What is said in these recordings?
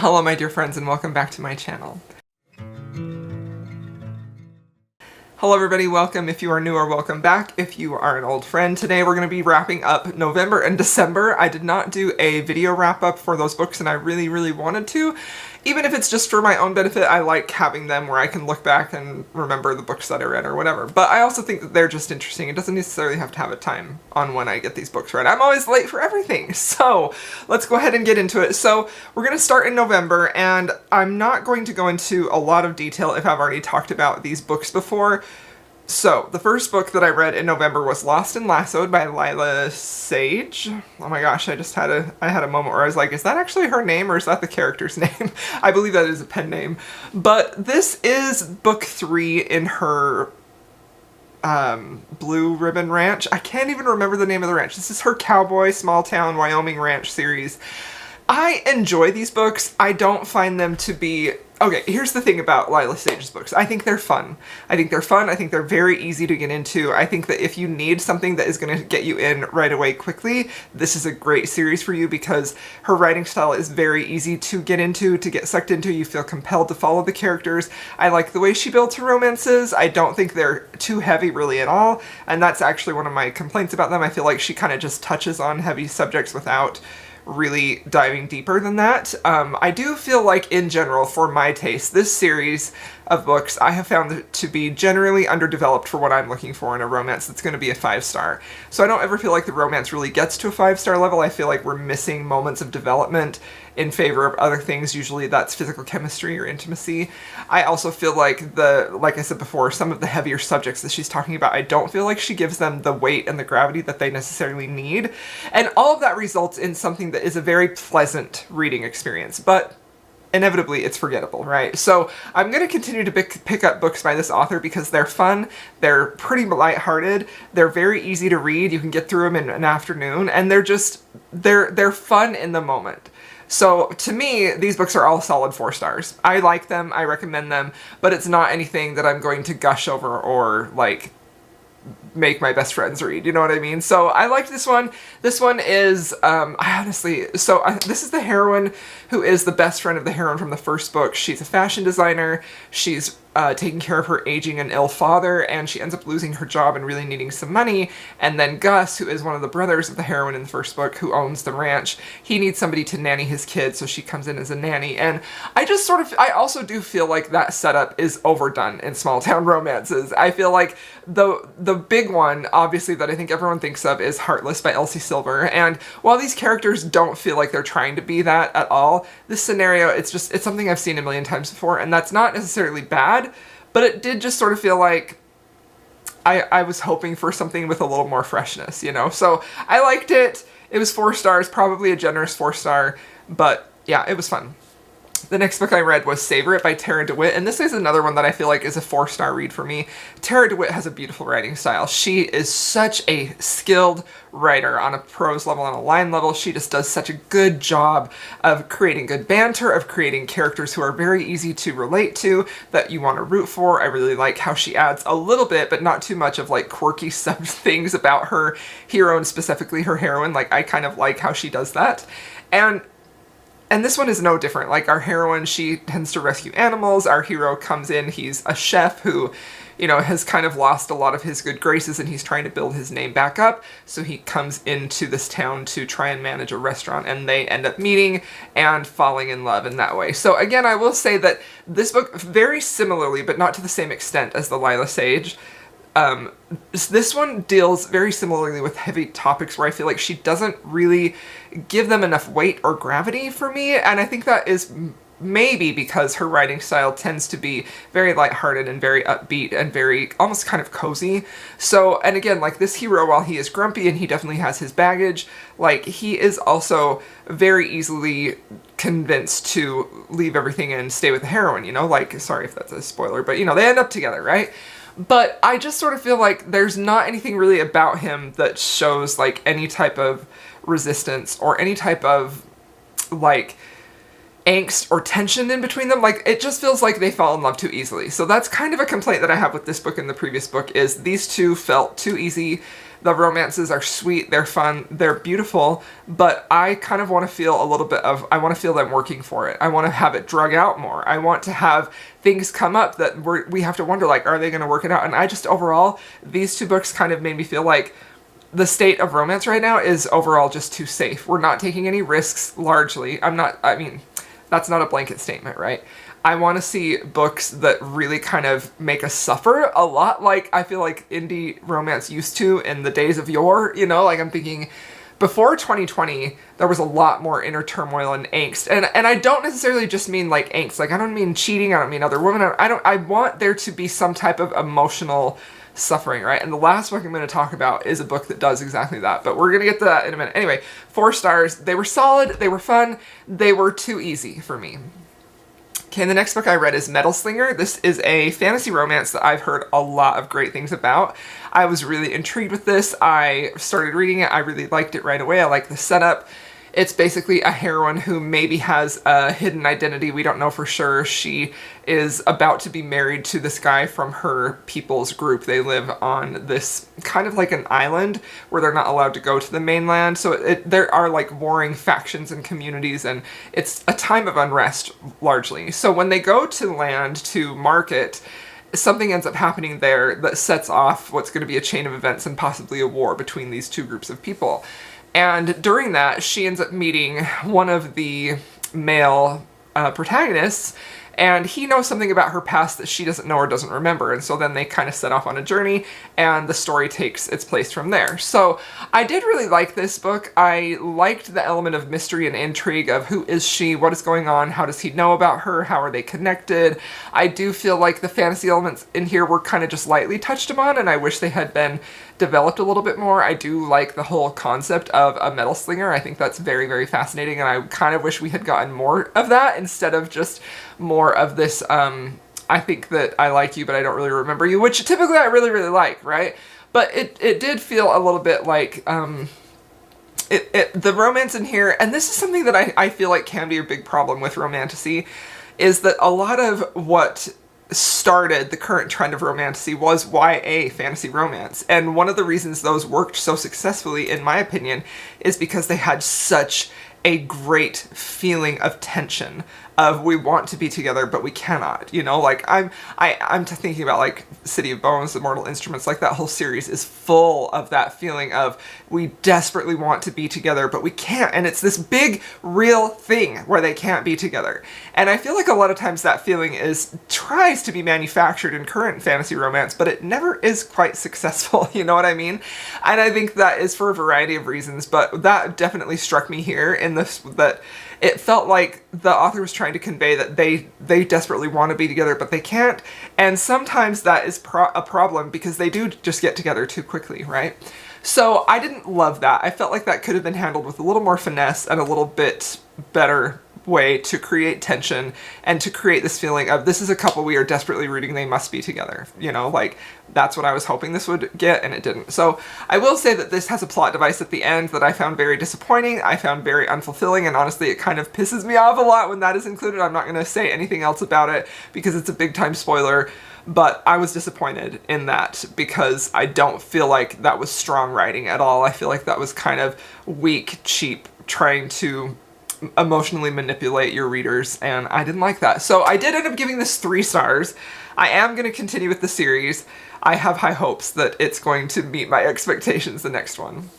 Hello my dear friends and welcome back to my channel. Hello everybody, welcome. If you are new or welcome back. If you are an old friend, today we're going to be wrapping up November and December. I did not do a video wrap up for those books and I really wanted to. Even if it's just for my own benefit, I like having them where I can look back and remember the books that I read or whatever. But I also think that they're just interesting. It doesn't necessarily have to have a time on when I get these books read. I'm always late for everything. So let's go ahead and get into it. So we're going to start in November and I'm not going to go into a lot of detail if I've already talked about these books before. So, the first book that I read in November was Lost and Lassoed by Lyla Sage. Oh my gosh, I had a moment where I was like, is that actually her name or is that the character's name? I believe that is a pen name. But this is book 3 in her Blue Ribbon Ranch. I can't even remember the name of the ranch. This is her Cowboy Small Town Wyoming Ranch series. I enjoy these books. I don't find them to be... Okay, here's the thing about Lyla Sage's books. I think they're fun. I think they're very easy to get into. I think that if you need something that is going to get you in right away quickly, this is a great series for you because her writing style is very easy to get into, to get sucked into. You feel compelled to follow the characters. I like the way she builds her romances. I don't think they're too heavy really at all, and that's actually one of my complaints about them. I feel like she kind of just touches on heavy subjects without really diving deeper than that. I do feel like in general, for my taste, this series of books I have found it to be generally underdeveloped for what I'm looking for in a romance that's going to be a 5-star. So I don't ever feel like the romance really gets to a 5-star level. I feel like we're missing moments of development in favor of other things. Usually that's physical chemistry or intimacy. I also feel like like I said before, some of the heavier subjects that she's talking about, I don't feel like she gives them the weight and the gravity that they necessarily need. And all of that results in something that is a very pleasant reading experience. But inevitably it's forgettable, right? So I'm going to continue to pick up books by this author because they're fun, they're pretty lighthearted, they're very easy to read, you can get through them in an afternoon, and they're fun in the moment. So to me, these books are all solid 4 stars. I like them, I recommend them, but it's not anything that I'm going to gush over or like make my best friends read, you know what I mean? So I liked this one. This one is, this is the heroine who is the best friend of the heroine from the first book. She's a fashion designer, she's taking care of her aging and ill father, and she ends up losing her job and really needing some money, and then Gus, who is one of the brothers of the heroine in the first book, who owns the ranch, he needs somebody to nanny his kids, so she comes in as a nanny, and I also do feel like that setup is overdone in small town romances. I feel like the big one, obviously, that I think everyone thinks of is Heartless by Elsie Silver, and while these characters don't feel like they're trying to be that at all, this scenario, it's something I've seen a million times before, and that's not necessarily bad, but it did just sort of feel like I was hoping for something with a little more freshness, you know? So I liked it. It was 4 stars, probably a generous 4-star, but yeah, it was fun. The next book I read was Savor by Tara DeWitt, and this is another one that I feel like is a 4-star read for me. Tara DeWitt has a beautiful writing style. She is such a skilled writer on a prose level, on a line level. She just does such a good job of creating good banter, of creating characters who are very easy to relate to, that you want to root for. I really like how she adds a little bit, but not too much, of like quirky things about her hero and specifically her heroine. Like, I kind of like how she does that. And this one is no different. Like, our heroine, she tends to rescue animals. Our hero comes in, he's a chef who, you know, has kind of lost a lot of his good graces and he's trying to build his name back up. So he comes into this town to try and manage a restaurant, and they end up meeting and falling in love in that way. So again, I will say that this book, very similarly, but not to the same extent as the Lyla Sage, this one deals very similarly with heavy topics where I feel like she doesn't really give them enough weight or gravity for me, and I think that is maybe because her writing style tends to be very lighthearted and very upbeat and very almost kind of cozy. So, and again, like, this hero, while he is grumpy and he definitely has his baggage, like, he is also very easily convinced to leave everything and stay with the heroine, you know? Like, sorry if that's a spoiler, but, you know, they end up together, right? But I just sort of feel like there's not anything really about him that shows, like, any type of resistance or any type of, like, angst or tension in between them. Like, it just feels like they fall in love too easily. So that's kind of a complaint that I have with this book and the previous book, is these two felt too easy. The romances are sweet, they're fun, they're beautiful, but I kind of want to feel a little bit of, I want to feel them working for it. I want to have it drug out more. I want to have things come up that we have to wonder, like, are they going to work it out? And I just, overall, these two books kind of made me feel like the state of romance right now is overall just too safe. We're not taking any risks, largely. I mean, that's not a blanket statement, right? I want to see books that really kind of make us suffer a lot, like I feel like indie romance used to in the days of yore, you know? Like, I'm thinking, before 2020, there was a lot more inner turmoil and angst. And I don't necessarily just mean, like, angst. Like, I don't mean cheating, I don't mean other women. I want there to be some type of emotional suffering, right? And the last book I'm going to talk about is a book that does exactly that, but we're going to get to that in a minute. Anyway, 4 stars. They were solid, they were fun, they were too easy for me. Okay, the next book I read is Slinger. This is a fantasy romance that I've heard a lot of great things about. I was really intrigued with this. I started reading it. I really liked it right away. I like the setup. It's basically a heroine who maybe has a hidden identity. We don't know for sure. She is about to be married to this guy from her people's group. They live on this kind of like an island where they're not allowed to go to the mainland. So there are like warring factions and communities, and it's a time of unrest largely. So when they go to land to market, something ends up happening there that sets off what's going to be a chain of events and possibly a war between these two groups of people. And during that, she ends up meeting one of the male protagonists, and he knows something about her past that she doesn't know or doesn't remember, and so then they kind of set off on a journey, and the story takes its place from there. So I did really like this book. I liked the element of mystery and intrigue of who is she, what is going on, how does he know about her, how are they connected. I do feel like the fantasy elements in here were kind of just lightly touched upon, and I wish they had been developed a little bit more. I do like the whole concept of a metal slinger. I think that's very, very fascinating, and I kind of wish we had gotten more of that instead of just more of this, I think that I like you, but I don't really remember you, which typically I really, really like, right? But it did feel a little bit like, the romance in here, and this is something that I feel like can be a big problem with romantasy, is that a lot of what started the current trend of romantasy was YA fantasy romance. And one of the reasons those worked so successfully, in my opinion, is because they had such a great feeling of tension, of we want to be together but we cannot, you know? Like I'm thinking about like City of Bones, Immortal Instruments, like that whole series is full of that feeling of we desperately want to be together but we can't, and it's this big real thing where they can't be together. And I feel like a lot of times that feeling tries to be manufactured in current fantasy romance, but it never is quite successful, you know what I mean? And I think that is for a variety of reasons, but that definitely struck me here in this, that it felt like the author was trying to convey that they desperately want to be together, but they can't. And sometimes that is a problem because they do just get together too quickly, right? So I didn't love that. I felt like that could have been handled with a little more finesse and a little bit better way to create tension and to create this feeling of this is a couple we are desperately rooting, they must be together. You know, like that's what I was hoping this would get, and it didn't. So I will say that this has a plot device at the end that I found very disappointing, I found very unfulfilling, and honestly it kind of pisses me off a lot when that is included. I'm not going to say anything else about it because it's a big time spoiler, but I was disappointed in that because I don't feel like that was strong writing at all. I feel like that was kind of weak, cheap, trying to emotionally manipulate your readers, and I didn't like that. So I did end up giving this 3 stars. I am going to continue with the series. I have high hopes that it's going to meet my expectations, the next one.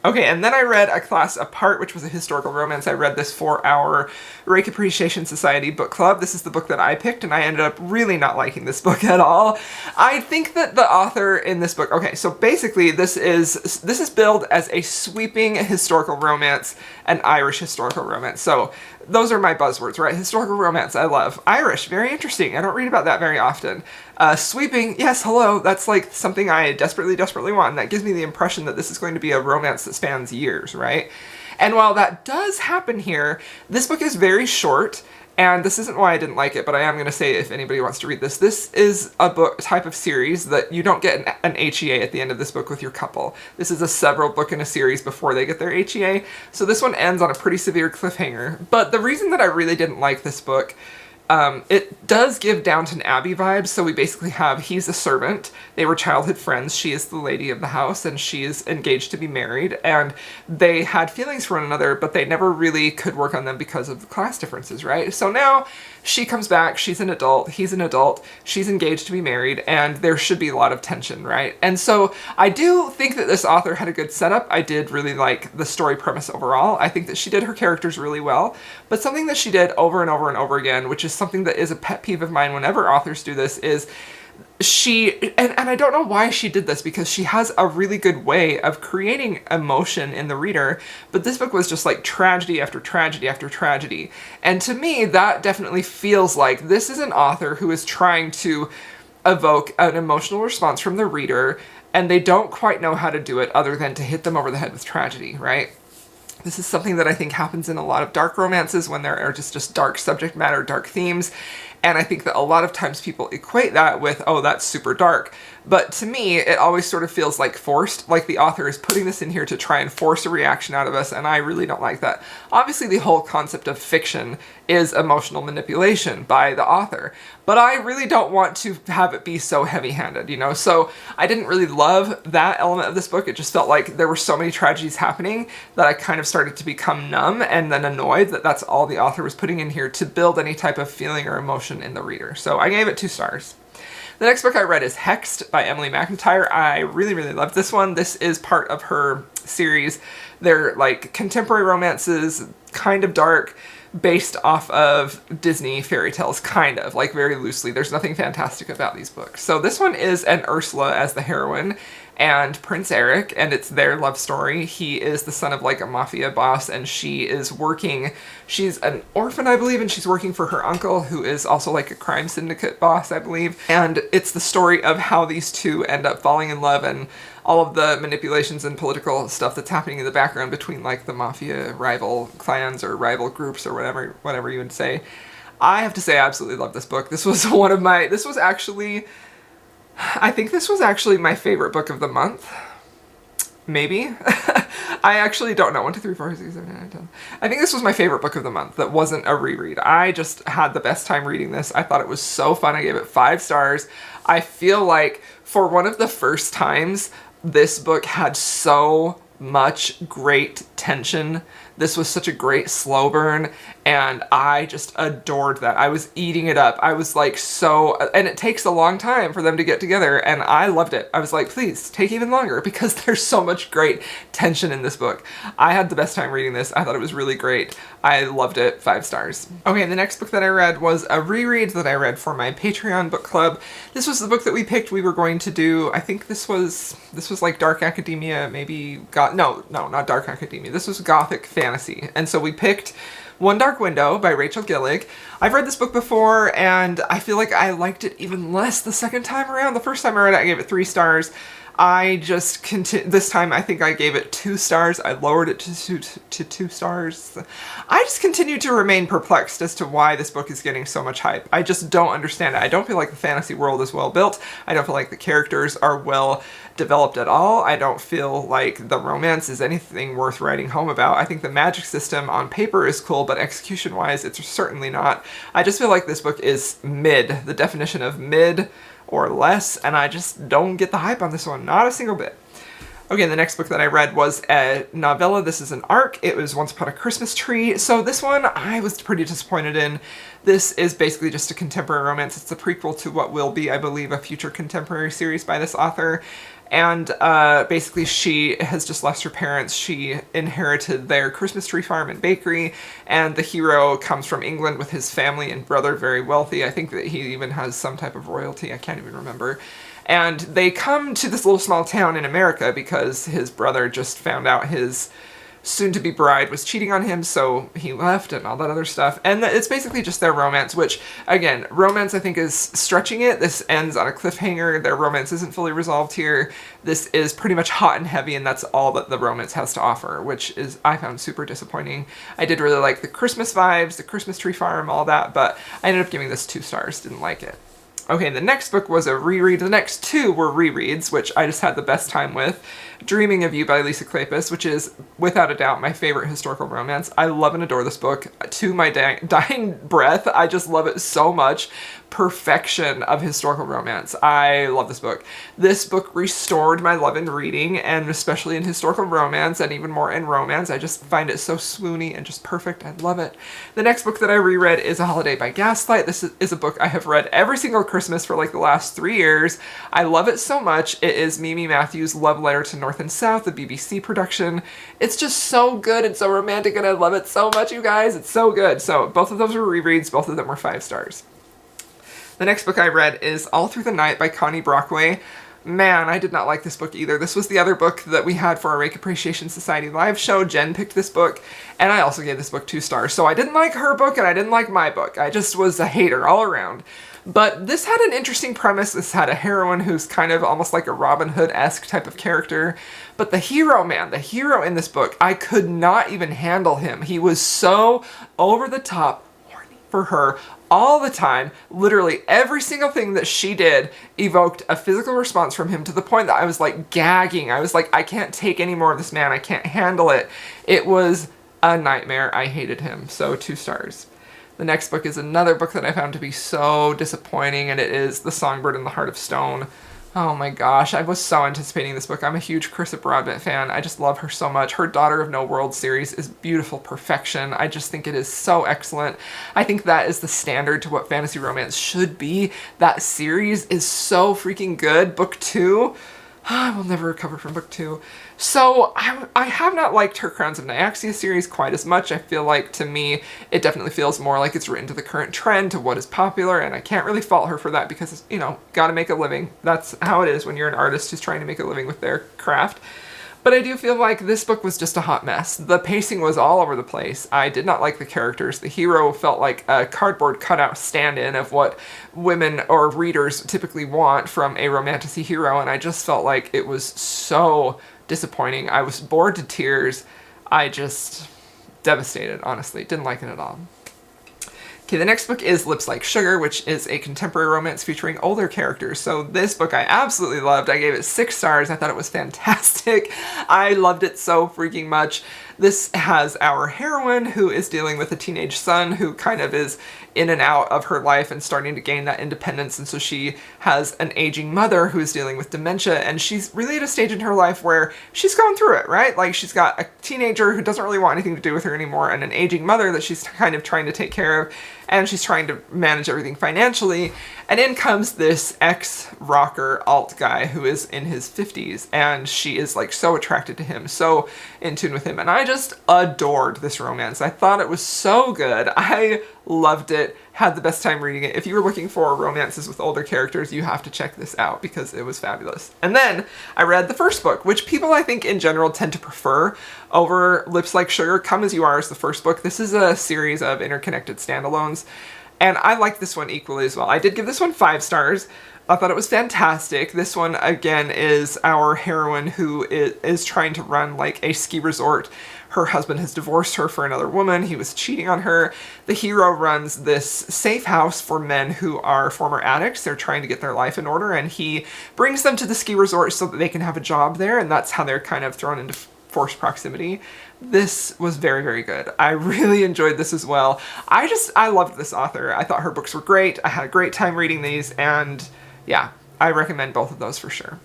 Okay, and then I read A Class Apart, which was a historical romance. I read this for our Rake Appreciation Society book club. This is the book that I picked, and I ended up really not liking this book at all. I think that the author in this book, okay, so basically this is billed as a sweeping historical romance, an Irish historical romance. So those are my buzzwords, right? Historical romance, I love. Irish, very interesting. I don't read about that very often. Sweeping, yes, hello, that's like something I desperately, desperately want, and that gives me the impression that this is going to be a romance that spans years, right? And while that does happen here, this book is very short, and this isn't why I didn't like it, but I am going to say if anybody wants to read this, this is a book type of series that you don't get an HEA at the end of this book with your couple. This is a several book in a series before they get their HEA, so this one ends on a pretty severe cliffhanger. But the reason that I really didn't like this book It does give Downton Abbey vibes, so we basically have, he's a servant, they were childhood friends, she is the lady of the house, and she is engaged to be married, and they had feelings for one another, but they never really could work on them because of the class differences, right? So now she comes back, she's an adult, he's an adult, she's engaged to be married, and there should be a lot of tension, right? And so I do think that this author had a good setup. I did really like the story premise overall. I think that she did her characters really well, but something that she did over and over and over again, which is something that is a pet peeve of mine whenever authors do this, is and I don't know why she did this, because she has a really good way of creating emotion in the reader, but this book was just like tragedy after tragedy after tragedy. And to me, that definitely feels like this is an author who is trying to evoke an emotional response from the reader, and they don't quite know how to do it other than to hit them over the head with tragedy, right? This is something that I think happens in a lot of dark romances when there are just dark subject matter, dark themes. And I think that a lot of times people equate that with, oh, that's super dark. But to me, it always sort of feels like forced, like the author is putting this in here to try and force a reaction out of us, and I really don't like that. Obviously, the whole concept of fiction is emotional manipulation by the author, but I really don't want to have it be so heavy-handed, you know? So I didn't really love that element of this book. It just felt like there were so many tragedies happening that I kind of started to become numb and then annoyed that that's all the author was putting in here to build any type of feeling or emotion in the reader. So I gave it 2 stars. The next book I read is Hexed by Emily McIntyre. I really, really loved this one. This is part of her series. They're like contemporary romances, kind of dark, based off of Disney fairy tales, kind of, like very loosely. There's nothing fantastic about these books. So this one is an Ursula as the heroine, and Prince Eric, and it's their love story. He is the son of like a mafia boss, and she is working, she's an orphan, I believe, and she's working for her uncle, who is also like a crime syndicate boss, I believe. And it's the story of how these two end up falling in love and all of the manipulations and political stuff that's happening in the background between like the mafia rival clans or rival groups or whatever you would say. I have to say I absolutely love this book. This was I think this was actually my favorite book of the month. Maybe. I actually don't know. 1, 2, 3, 4, 5, 6, 7, 8, 9, 10. I think this was my favorite book of the month that wasn't a reread. I just had the best time reading this. I thought it was so fun. I gave it 5 stars. I feel like for one of the first times, this book had so much great tension. This was such a great slow burn, and I just adored that. I was eating it up. I was like and it takes a long time for them to get together, and I loved it. I was like, please, take even longer, because there's so much great tension in this book. I had the best time reading this. I thought it was really great. I loved it. 5 stars. Okay, the next book that I read was a reread that I read for my Patreon book club. This was the book that we picked we were going to do. I think this was like dark academia, maybe no, not dark academia. This was gothic fantasy. And so we picked One Dark Window by Rachel Gillig. I've read this book before, and I feel like I liked it even less the second time around. The first time I read it, I gave it 3 stars. I just this time I think I gave it 2 stars. I lowered it to 2 stars. I just continue to remain perplexed as to why this book is getting so much hype. I just don't understand it. I don't feel like the fantasy world is well built. I don't feel like the characters are well developed at all. I don't feel like the romance is anything worth writing home about. I think the magic system on paper is cool, but execution-wise, it's certainly not. I just feel like this book is mid, the definition of mid or less, and I just don't get the hype on this one. Not a single bit. Okay, the next book that I read was a novella. This is an arc. It was Once Upon a Christmas Tree. So this one I was pretty disappointed in. This is basically just a contemporary romance. It's a prequel to what will be, I believe, a future contemporary series by this author. And basically she has just lost her parents. She inherited their Christmas tree farm and bakery, and the hero comes from England with his family and brother, very wealthy. I think that he even has some type of royalty. I can't even remember. And they come to this little small town in America because his brother just found out his soon-to-be bride was cheating on him, so he left and all that other stuff. And it's basically just their romance, which, again, romance I think is stretching it. This ends on a cliffhanger. Their romance isn't fully resolved here. This is pretty much hot and heavy, and that's all that the romance has to offer, which is, I found super disappointing. I did really like the Christmas vibes, the Christmas tree farm, all that, but I ended up giving this 2 stars. Didn't like it. Okay, the next book was a reread. The next two were rereads, which I just had the best time with. Dreaming of You by Lisa Kleypas, which is without a doubt my favorite historical romance. I love and adore this book to my dying breath. I just love it so much. Perfection of historical romance. I love this book. This book restored my love in reading, and especially in historical romance, and even more in romance. I just find it so swoony and just perfect. I love it. The next book that I reread is A Holiday by Gaslight. This is a book I have read every single Christmas for like the last 3 years. I love it so much. It is Mimi Matthews' love letter to North and South, the BBC production. It's just so good and so romantic, and I love it so much, you guys. It's so good. So both of those were rereads. Both of them were 5 stars. The next book I read is All Through the Night by Connie Brockway. Man, I did not like this book either. This was the other book that we had for our Rake Appreciation Society live show. Jen picked this book, and I also gave this book 2 stars. So I didn't like her book, and I didn't like my book. I just was a hater all around. But this had an interesting premise. This had a heroine who's kind of almost like a Robin Hood-esque type of character. But the hero, man, the hero in this book, I could not even handle him. He was so over the top, horny for her all the time. Literally every single thing that she did evoked a physical response from him, to the point that I was like gagging. I was like, I can't take any more of this man. I can't handle it. It was a nightmare. I hated him. So 2 stars. The next book is another book that I found to be so disappointing, and it is The Songbird and the Heart of Stone. Oh my gosh, I was so anticipating this book. I'm a huge Carissa Broadbent fan. I just love her so much. Her Daughter of No World series is beautiful perfection. I just think it is so excellent. I think that is the standard to what fantasy romance should be. That series is so freaking good. Book 2, I will never recover from book 2. So I have not liked her Crowns of Nyaxia series quite as much. I feel like, to me, it definitely feels more like it's written to the current trend, to what is popular, and I can't really fault her for that because, you know, gotta make a living. That's how it is when you're an artist who's trying to make a living with their craft. But I do feel like this book was just a hot mess. The pacing was all over the place. I did not like the characters. The hero felt like a cardboard cutout stand-in of what women or readers typically want from a romantasy hero, and I just felt like it was so disappointing. I was bored to tears. I just devastated, honestly. Didn't like it at all. Okay, the next book is Lips Like Sugar, which is a contemporary romance featuring older characters. So this book I absolutely loved. I gave it 6 stars. I thought it was fantastic. I loved it so freaking much. This has our heroine who is dealing with a teenage son who kind of is in and out of her life and starting to gain that independence, and so she has an aging mother who is dealing with dementia, and she's really at a stage in her life where she's going through it, right? Like, she's got a teenager who doesn't really want anything to do with her anymore, and an aging mother that she's kind of trying to take care of, and she's trying to manage everything financially, and in comes this ex-rocker alt guy who is in his 50s, and she is like so attracted to him, so in tune with him, and I just adored this romance. I thought it was so good. I loved it, had the best time reading it. If you were looking for romances with older characters, you have to check this out because it was fabulous. And then I read the first book, which people I think in general tend to prefer over Lips Like Sugar. Come As You Are is the first book. This is a series of interconnected standalones, and I like this one equally as well. I did give this one 5 stars. I thought it was fantastic. This one, again, is our heroine who is trying to run like a ski resort. Her husband has divorced her for another woman. He was cheating on her. The hero runs this safe house for men who are former addicts. They're trying to get their life in order, and he brings them to the ski resort so that they can have a job there, and that's how they're kind of thrown into forced proximity. This was very, very good. I really enjoyed this as well. I loved this author. I thought her books were great. I had a great time reading these, and yeah, I recommend both of those for sure.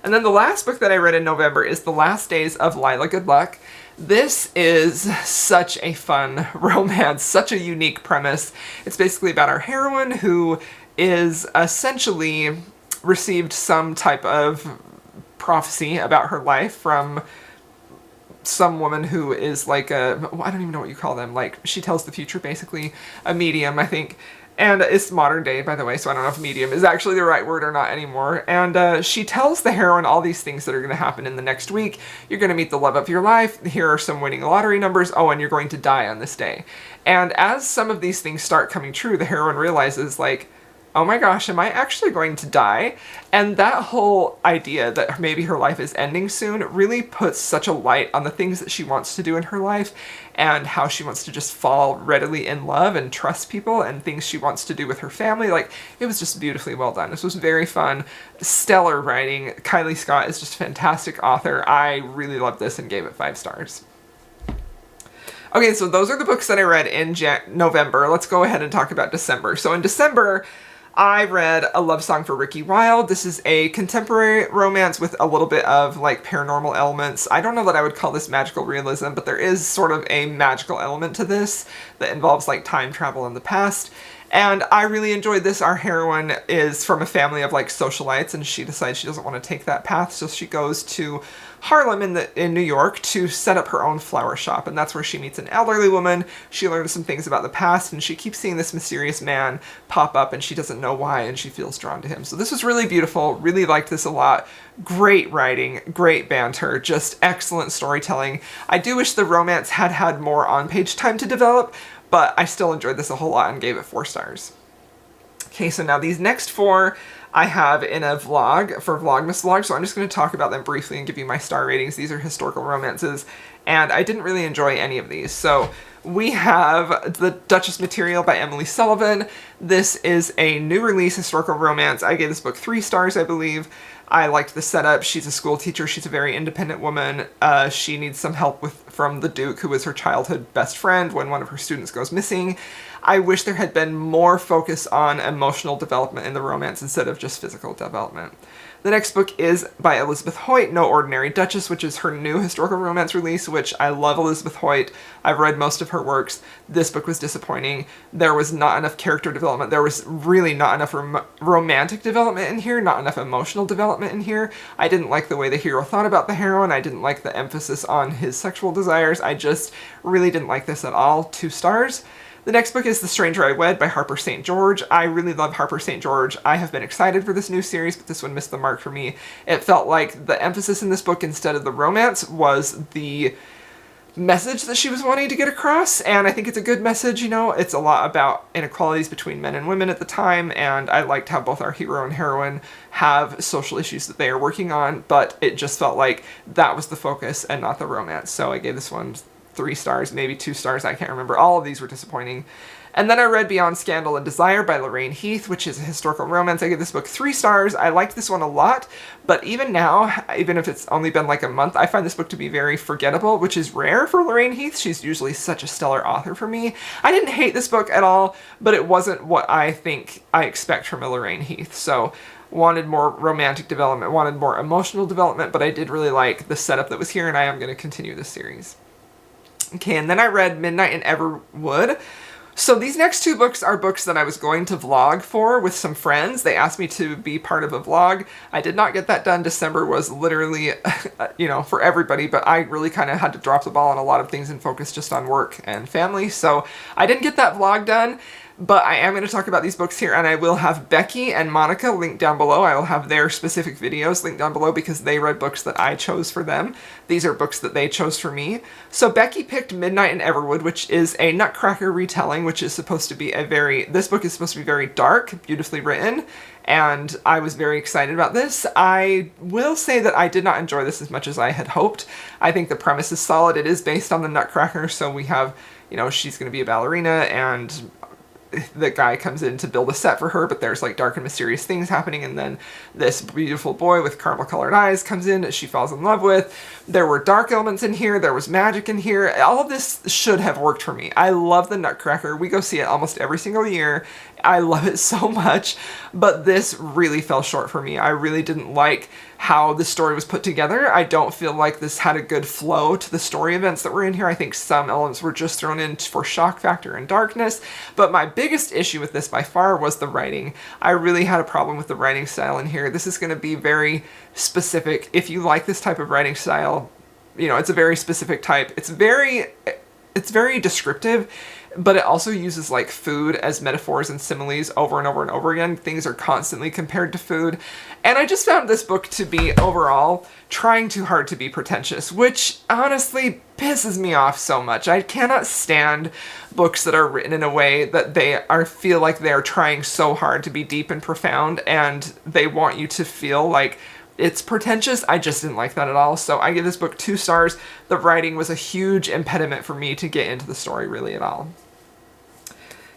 And then the last book that I read in November is The Last Days of Lyla Good Luck. This is such a fun romance, such a unique premise. It's basically about our heroine who is essentially received some type of prophecy about her life from some woman who is like I don't even know what you call them, like she tells the future, basically, a medium, I think. And it's modern day, by the way, so I don't know if medium is actually the right word or not anymore. And she tells the heroine all these things that are going to happen in the next week. You're going to meet the love of your life. Here are some winning lottery numbers. Oh, and you're going to die on this day. And as some of these things start coming true, the heroine realizes, like, oh my gosh, am I actually going to die? And that whole idea that maybe her life is ending soon really puts such a light on the things that she wants to do in her life and how she wants to just fall readily in love and trust people and things she wants to do with her family. Like, it was just beautifully well done. This was very fun, stellar writing. Kylie Scott is just a fantastic author. I really loved this and gave it 5 stars. Okay, so those are the books that I read in November. Let's go ahead and talk about December. So in December, I read A Love Song for Ricky Wilde. This is a contemporary romance with a little bit of like paranormal elements. I don't know that I would call this magical realism, but there is sort of a magical element to this that involves like time travel in the past. And I really enjoyed this. Our heroine is from a family of like socialites, and she decides she doesn't want to take that path, so she goes to Harlem in New York to set up her own flower shop, and that's where she meets an elderly woman. She learns some things about the past, and she keeps seeing this mysterious man pop up, and she doesn't know why, and she feels drawn to him. So this was really beautiful. Really liked this a lot. Great writing, great banter, just excellent storytelling. I do wish the romance had had more on-page time to develop, but I still enjoyed this a whole lot and gave it 4 stars. Okay, so now these next 4 I have in a vlog for Vlogmas Vlog, so I'm just going to talk about them briefly and give you my star ratings. These are historical romances, and I didn't really enjoy any of these. So we have The Duchess Material by Emily Sullivan. This is a new release historical romance. I gave this book 3 stars, I believe. I liked the setup. She's a school teacher. She's a very independent woman. She needs some help from the Duke, who was her childhood best friend, when one of her students goes missing. I wish there had been more focus on emotional development in the romance instead of just physical development. The next book is by Elizabeth Hoyt, No Ordinary Duchess, which is her new historical romance release, which I love Elizabeth Hoyt. I've read most of her works. This book was disappointing. There was not enough character development. There was really not enough romantic development in here, not enough emotional development in here. I didn't like the way the hero thought about the heroine. I didn't like the emphasis on his sexual desires. I just really didn't like this at all. 2 stars. The next book is The Stranger I Wed by Harper St. George. I really love Harper St. George. I have been excited for this new series, but this one missed the mark for me. It felt like the emphasis in this book, instead of the romance, was the message that she was wanting to get across, and I think it's a good message. You know, it's a lot about inequalities between men and women at the time, and I liked how both our hero and heroine have social issues that they are working on, but it just felt like that was the focus and not the romance. So I gave this one 3 stars, maybe 2 stars, I can't remember. All of these were disappointing. And then I read Beyond Scandal and Desire by Lorraine Heath, which is a historical romance. I gave this book 3 stars. I liked this one a lot, but even now, even if it's only been like a month, I find this book to be very forgettable, which is rare for Lorraine Heath. She's usually such a stellar author for me. I didn't hate this book at all, but it wasn't what I think I expect from a Lorraine Heath. So wanted more romantic development, wanted more emotional development, but I did really like the setup that was here, and I am going to continue this series. Okay, and then I read Midnight in Everwood. So these next 2 books are books that I was going to vlog for with some friends. They asked me to be part of a vlog. I did not get that done. December was literally, you know, for everybody, but I really kind of had to drop the ball on a lot of things and focus just on work and family. So I didn't get that vlog done. But I am going to talk about these books here, and I will have Becky and Monica linked down below. I will have their specific videos linked down below because they read books that I chose for them. These are books that they chose for me. So Becky picked Midnight in Everwood, which is a Nutcracker retelling, which is supposed to be this book is supposed to be very dark, beautifully written, and I was very excited about this. I will say that I did not enjoy this as much as I had hoped. I think the premise is solid. It is based on the Nutcracker, so we have, you know, she's going to be a ballerina, and the guy comes in to build a set for her, but there's like dark and mysterious things happening, and then this beautiful boy with caramel colored eyes comes in that she falls in love with. There were dark elements in here, there was magic in here. All of this should have worked for me. I love the Nutcracker. We go see it almost every single year. I love it so much, but this really fell short for me. I really didn't like how the story was put together. I don't feel like this had a good flow to the story events that were in here. I think some elements were just thrown in for shock factor and darkness, but my biggest issue with this by far was the writing. I really had a problem with the writing style in here. This is going to be very specific. If you like this type of writing style, you know, it's a very specific type. It's very descriptive, but it also uses like food as metaphors and similes over and over and over again. Things are constantly compared to food. And I just found this book to be overall trying too hard to be pretentious, which honestly pisses me off so much. I cannot stand books that are written in a way that feel like they're trying so hard to be deep and profound, and they want you to feel like it's pretentious. I just didn't like that at all. So I give this book 2 stars. The writing was a huge impediment for me to get into the story really at all.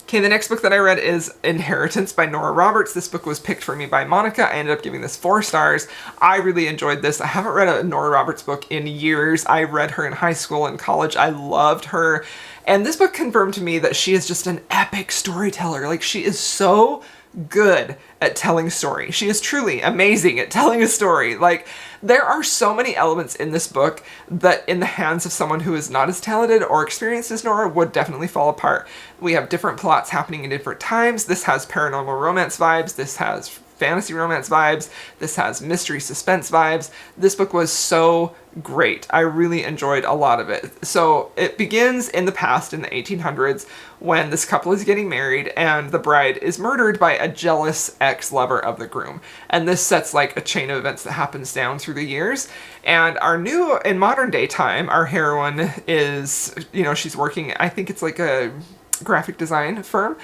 Okay, the next book that I read is Inheritance by Nora Roberts. This book was picked for me by Monica. I ended up giving this 4 stars. I really enjoyed this. I haven't read a Nora Roberts book in years. I read her in high school and college. I loved her. And this book confirmed to me that she is just an epic storyteller. Like, she is so good at telling story. She is truly amazing at telling a story. Like, there are so many elements in this book that in the hands of someone who is not as talented or experienced as Nora would definitely fall apart. We have different plots happening in different times. This has paranormal romance vibes. This has fantasy romance vibes. This has mystery suspense vibes. This book was so great. I really enjoyed a lot of it. So it begins in the past, in the 1800s, when this couple is getting married and the bride is murdered by a jealous ex-lover of the groom. And this sets like a chain of events that happens down through the years. And in modern day time, our heroine is, she's working, I think it's like a graphic design firm,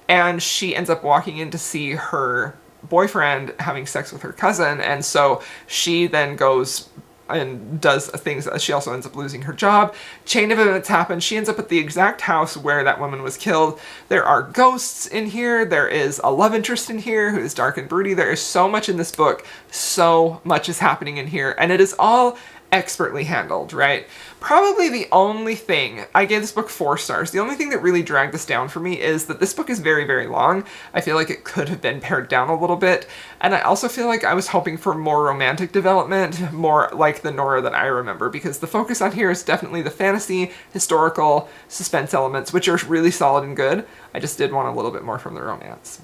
and she ends up walking in to see her boyfriend having sex with her cousin, and so she then goes and does things. She also ends up losing her job. Chain of events happen. She ends up at the exact house where that woman was killed. There are ghosts in here. There is a love interest in here who is dark and broody. There is so much in this book. So much is happening in here, and it is all expertly handled, right? Probably the only thing, I gave this book 4 stars. The only thing that really dragged this down for me is that this book is very, very long. I feel like it could have been pared down a little bit. And I also feel like I was hoping for more romantic development, more like the Nora that I remember, because the focus on here is definitely the fantasy, historical, suspense elements, which are really solid and good. I just did want a little bit more from the romance.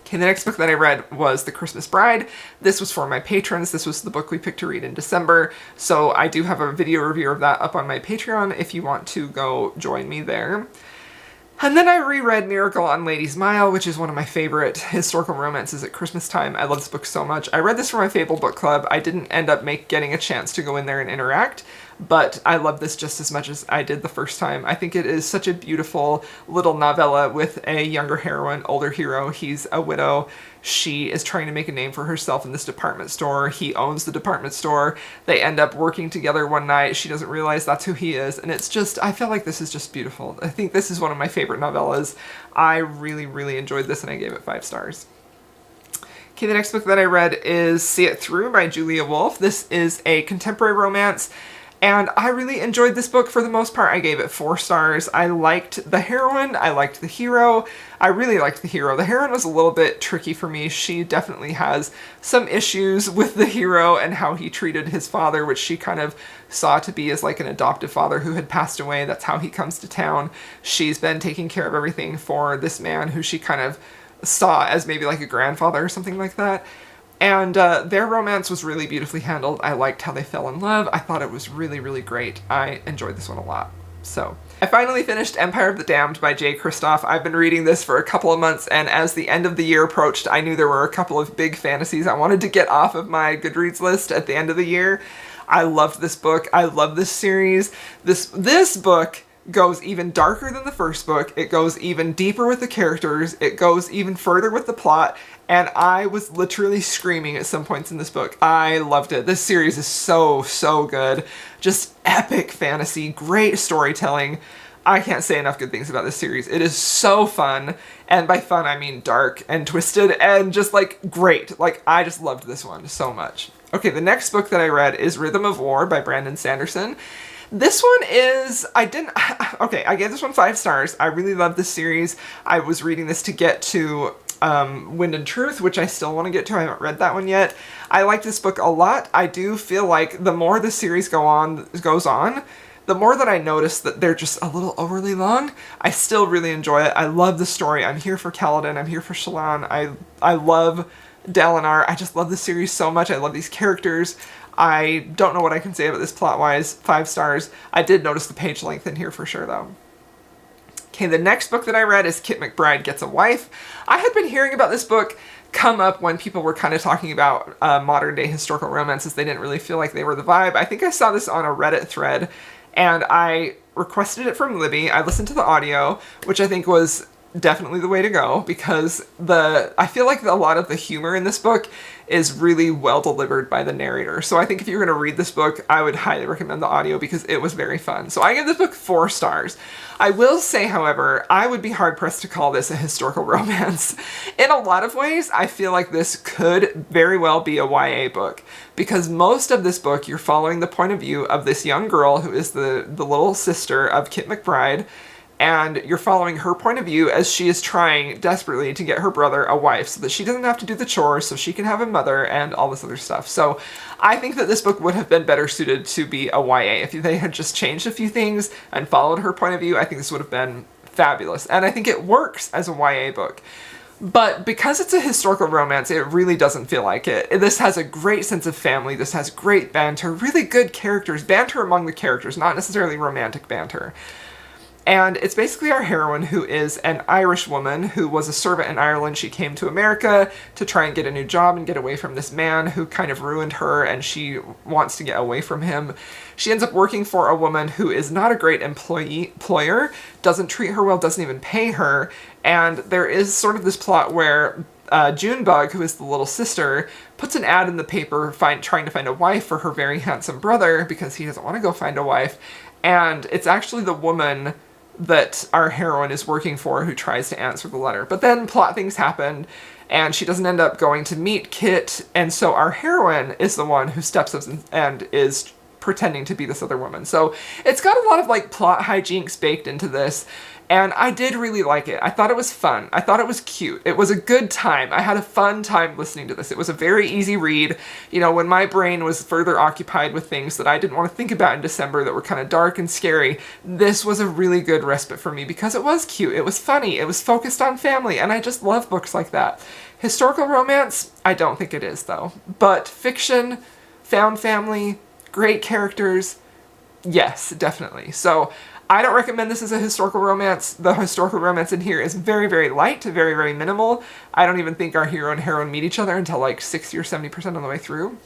Okay, the next book that I read was The Christmas Bride. This was for my patrons. This was the book we picked to read in December. So I do have a video review of that up on my Patreon if you want to go join me there. And then I reread Miracle on Ladies' Mile, which is one of my favorite historical romances at Christmas time. I love this book so much. I read this for my Fable Book Club. I didn't end up getting a chance to go in there and interact, but I love this just as much as I did the first time. I think it is such a beautiful little novella with a younger heroine, older hero. He's a widow. She is trying to make a name for herself in this department store. He owns the department store. They end up working together one night. She doesn't realize that's who he is. And it's just, I feel like this is just beautiful. I think this is one of my favorite novellas. I really, really enjoyed this and I gave it 5 stars. Okay, the next book that I read is See It Through by Julia Wolf. This is a contemporary romance. And I really enjoyed this book for the most part. I gave it 4 stars. I liked the heroine. I liked the hero. I really liked the hero. The heroine was a little bit tricky for me. She definitely has some issues with the hero and how he treated his father, which she kind of saw to be as like an adoptive father who had passed away. That's how he comes to town. She's been taking care of everything for this man who she kind of saw as maybe like a grandfather or something like that. And their romance was really beautifully handled. I liked how they fell in love. I thought it was really, really great. I enjoyed this one a lot. So, I finally finished Empire of the Damned by Jay Kristoff. I've been reading this for a couple of months, and as the end of the year approached, I knew there were a couple of big fantasies I wanted to get off of my Goodreads list at the end of the year. I loved this book. I love this series. This book goes even darker than the first book. It goes even deeper with the characters. It goes even further with the plot. And I was literally screaming at some points in this book. I loved it. This series is so, so good. Just epic fantasy, great storytelling. I can't say enough good things about this series. It is so fun. And by fun, I mean dark and twisted and just like great. Like, I just loved this one so much. Okay, the next book that I read is Rhythm of War by Brandon Sanderson. This one is, I gave this one 5 stars. I really love this series. I was reading this to get to Wind and Truth, which I still want to get to. I haven't read that one yet. I like this book a lot. I do feel like the more the series goes on, the more that I notice that they're just a little overly long. I still really enjoy it. I love the story. I'm here for Kaladin. I'm here for Shallan. I love Dalinar. I just love the series so much. I love these characters. I don't know what I can say about this plot-wise. 5 stars. I did notice the page length in here for sure, though. Okay, the next book that I read is Kit McBride Gets a Wife. I had been hearing about this book come up when people were kind of talking about modern day historical romances. They didn't really feel like they were the vibe. I think I saw this on a Reddit thread and I requested it from Libby. I listened to the audio, which I think was definitely the way to go, because I feel like a lot of the humor in this book is really well delivered by the narrator. So I think if you're going to read this book, I would highly recommend the audio because it was very fun. So I give this book 4 stars. I will say, however, I would be hard pressed to call this a historical romance. In a lot of ways, I feel like this could very well be a YA book, because most of this book, you're following the point of view of this young girl who is the little sister of Kit McBride, and you're following her point of view as she is trying desperately to get her brother a wife so that she doesn't have to do the chores, so she can have a mother and all this other stuff. So I think that this book would have been better suited to be a YA. If they had just changed a few things and followed her point of view, I think this would have been fabulous. And I think it works as a YA book. But because it's a historical romance, it really doesn't feel like it. This has a great sense of family. This has great banter, really good characters, banter among the characters, not necessarily romantic banter. And it's basically our heroine, who is an Irish woman who was a servant in Ireland. She came to America to try and get a new job and get away from this man who kind of ruined her, and she wants to get away from him. She ends up working for a woman who is not a great employer, doesn't treat her well, doesn't even pay her, and there is sort of this plot where Junebug, who is the little sister, puts an ad in the paper trying to find a wife for her very handsome brother because he doesn't want to go find a wife, and it's actually the woman that our heroine is working for who tries to answer the letter. But then plot things happen and she doesn't end up going to meet Kit, and so our heroine is the one who steps up and is pretending to be this other woman. So it's got a lot of like plot hijinks baked into this, and I did really like it. I thought it was fun. I thought it was cute. It was a good time. I had a fun time listening to this. It was a very easy read. You know, when my brain was further occupied with things that I didn't want to think about in December that were kind of dark and scary, this was a really good respite for me because it was cute. It was funny. It was focused on family, and I just love books like that. Historical romance? I don't think it is, though. But fiction, found family, great characters, yes, definitely. So I don't recommend this as a historical romance. The historical romance in here is very, very light, very, very minimal. I don't even think our hero and heroine meet each other until like 60 or 70% of the way through.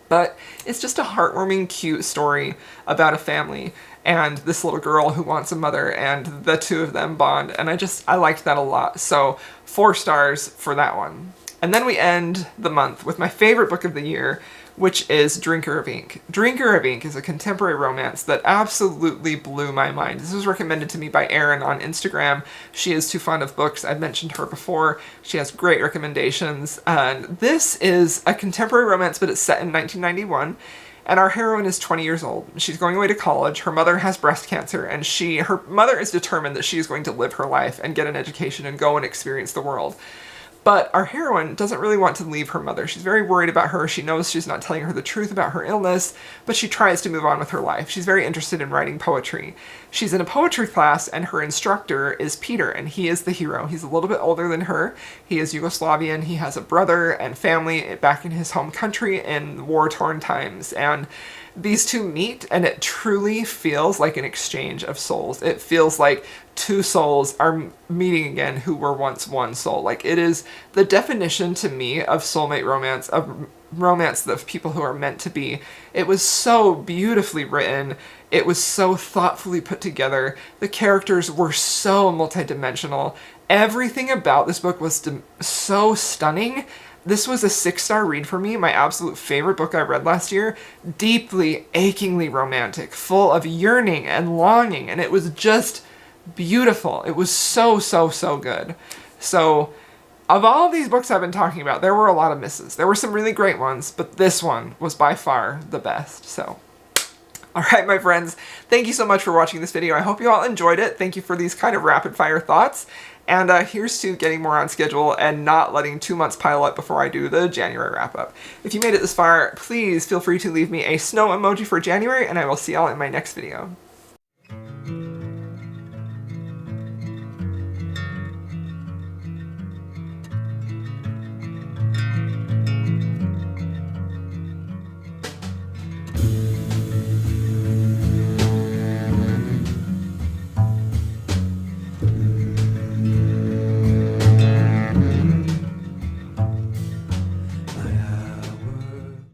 But it's just a heartwarming, cute story about a family and this little girl who wants a mother, and the two of them bond, and I liked that a lot. So 4 stars for that one. And then we end the month with my favorite book of the year, which is Drinker of Ink. Drinker of Ink is a contemporary romance that absolutely blew my mind. This was recommended to me by Erin on Instagram. She is too fond of books. I've mentioned her before. She has great recommendations. And this is a contemporary romance, but it's set in 1991. And our heroine is 20 years old. She's going away to college. Her mother has breast cancer, and her mother is determined that she is going to live her life and get an education and go and experience the world. But our heroine doesn't really want to leave her mother. She's very worried about her. She knows she's not telling her the truth about her illness, but she tries to move on with her life. She's very interested in writing poetry. She's in a poetry class, and her instructor is Peter, and he is the hero. He's a little bit older than her. He is Yugoslavian. He has a brother and family back in his home country in war-torn times, and these two meet, and it truly feels like an exchange of souls. It feels like 2 souls are meeting again who were once one soul. Like, it is the definition to me of soulmate romance, of romance of people who are meant to be. It was so beautifully written. It was so thoughtfully put together. The characters were so multidimensional. Everything about this book was so stunning. This was a 6-star read for me, my absolute favorite book I read last year. Deeply, achingly romantic, full of yearning and longing, and it was just beautiful. It was so, so, so good. So, of all of these books I've been talking about, there were a lot of misses. There were some really great ones, but this one was by far the best, so. Alright, my friends, thank you so much for watching this video. I hope you all enjoyed it. Thank you for these kind of rapid-fire thoughts. And here's to getting more on schedule and not letting 2 months pile up before I do the January wrap-up. If you made it this far, please feel free to leave me a snow emoji for January, and I will see y'all in my next video.